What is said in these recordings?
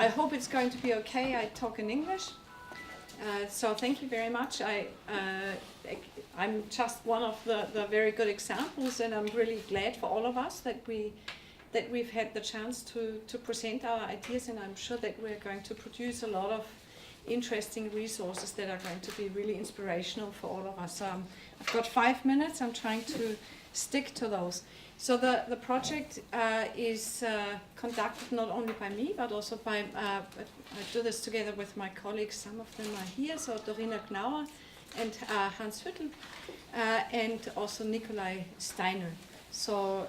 I hope it's going to be okay. I talk in English. So thank you very much. I'm just one of the very good examples, and I'm really glad for all of us that we've had the chance to present our ideas, and I'm sure that we're going to produce a lot of interesting resources that are going to be really inspirational for all of us. I've got 5 minutes. I'm trying to stick to those. So the project is conducted not only by me, but also by, I do this together with my colleagues. Some of them are here, so Dorina Gnauer and Hans Hüttel, and also Nikolai Steiner. So,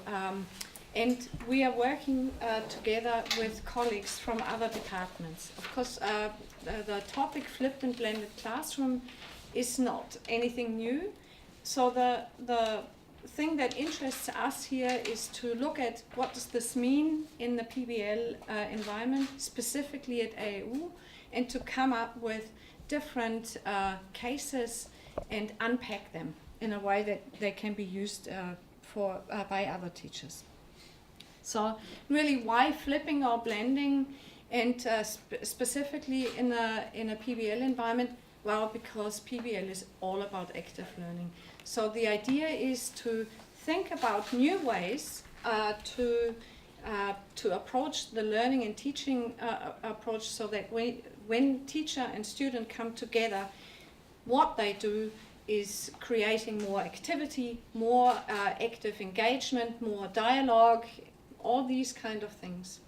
and we are working together with colleagues from other departments. Of course, the topic flipped and blended classroom is not anything new. So the thing that interests us here is to look at what does this mean in the PBL environment, specifically at AAU, and to come up with different cases and unpack them in a way that they can be used by other teachers. So really, why flipping or blending, and specifically in a PBL environment? Well, because PBL is all about active learning. So the idea is to think about new ways to approach the learning and teaching approach, so that when teacher and student come together, what they do is creating more activity, more active engagement, more dialogue, all these kind of things.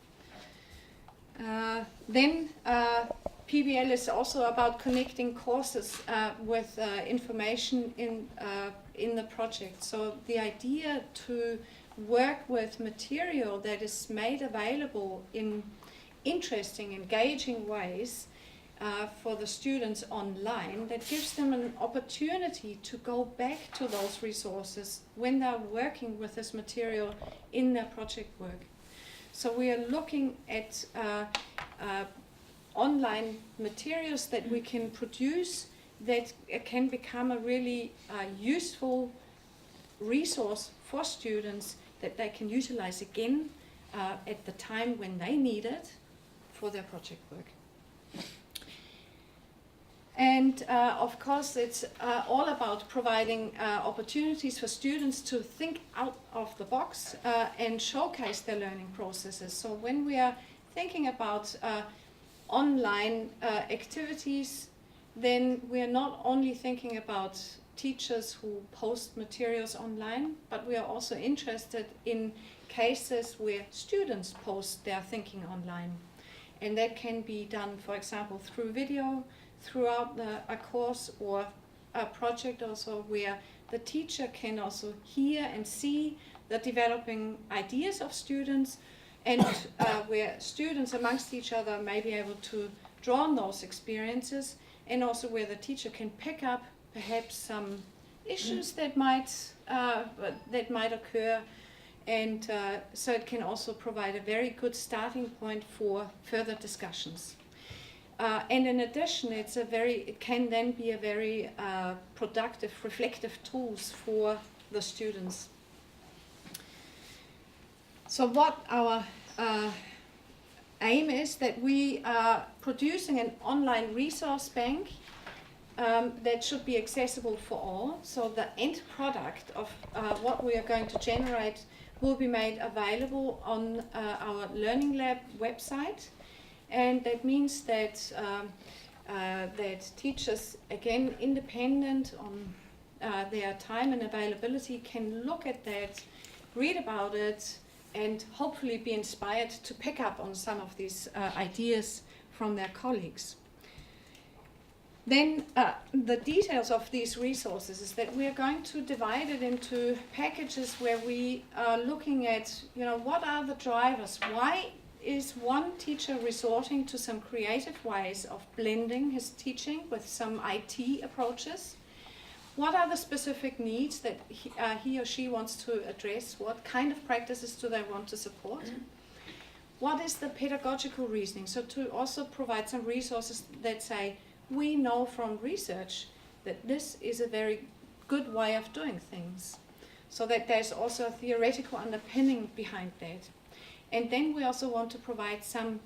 Then PBL is also about connecting courses with information in the project. So the idea to work with material that is made available in interesting, engaging ways for the students online, that gives them an opportunity to go back to those resources when they're working with this material in their project work. So we are looking at online materials that we can produce that can become a really useful resource for students that they can utilize again at the time when they need it for their project work. And of course, it's all about providing opportunities for students to think out of the box and showcase their learning processes. So when we are thinking about online activities, then we are not only thinking about teachers who post materials online, but we are also interested in cases where students post their thinking online. And that can be done, for example, through video, throughout a course or a project also, where the teacher can also hear and see the developing ideas of students, and where students amongst each other may be able to draw on those experiences, and also where the teacher can pick up perhaps some issues that might occur, and so it can also provide a very good starting point for further discussions. And in addition, it can then be a very productive, reflective tools for the students. So what our aim is, that we are producing an online resource bank that should be accessible for all. So the end product of what we are going to generate will be made available on our Learning Lab website. And that means that that teachers, again, independent on their time and availability, can look at that, read about it, and hopefully be inspired to pick up on some of these ideas from their colleagues. Then the details of these resources is that we are going to divide it into packages where we are looking at, what are the drivers? Why is one teacher resorting to some creative ways of blending his teaching with some IT approaches? What are the specific needs that he or she wants to address? What kind of practices do they want to support? What is the pedagogical reasoning? So to also provide some resources that say, we know from research that this is a very good way of doing things, so that there's also a theoretical underpinning behind that. And then we also want to provide some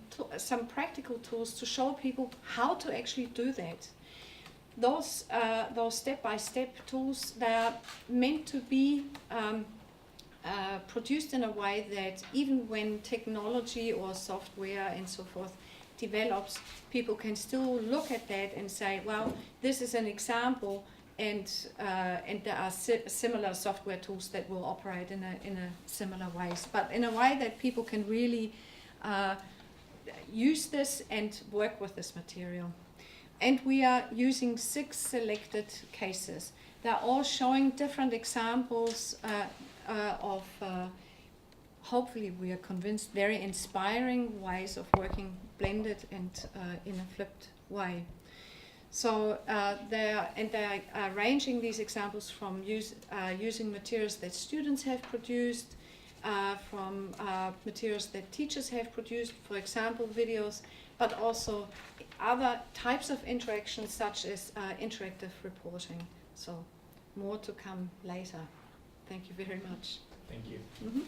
practical tools to show people how to actually do that. Those step-by-step tools, they are meant to be produced in a way that even when technology or software and so forth develops, people can still look at that and say, well, this is an example, and there are similar software tools that will operate in a similar ways, but in a way that people can really use this and work with this material. And we are using 6 selected cases. They're all showing different examples of, hopefully we are convinced, very inspiring ways of working blended and in a flipped way. So they are arranging these examples from using materials that students have produced, from materials that teachers have produced, for example, videos, but also other types of interactions such as interactive reporting. So more to come later. Thank you very much. Thank you. Mm-hmm.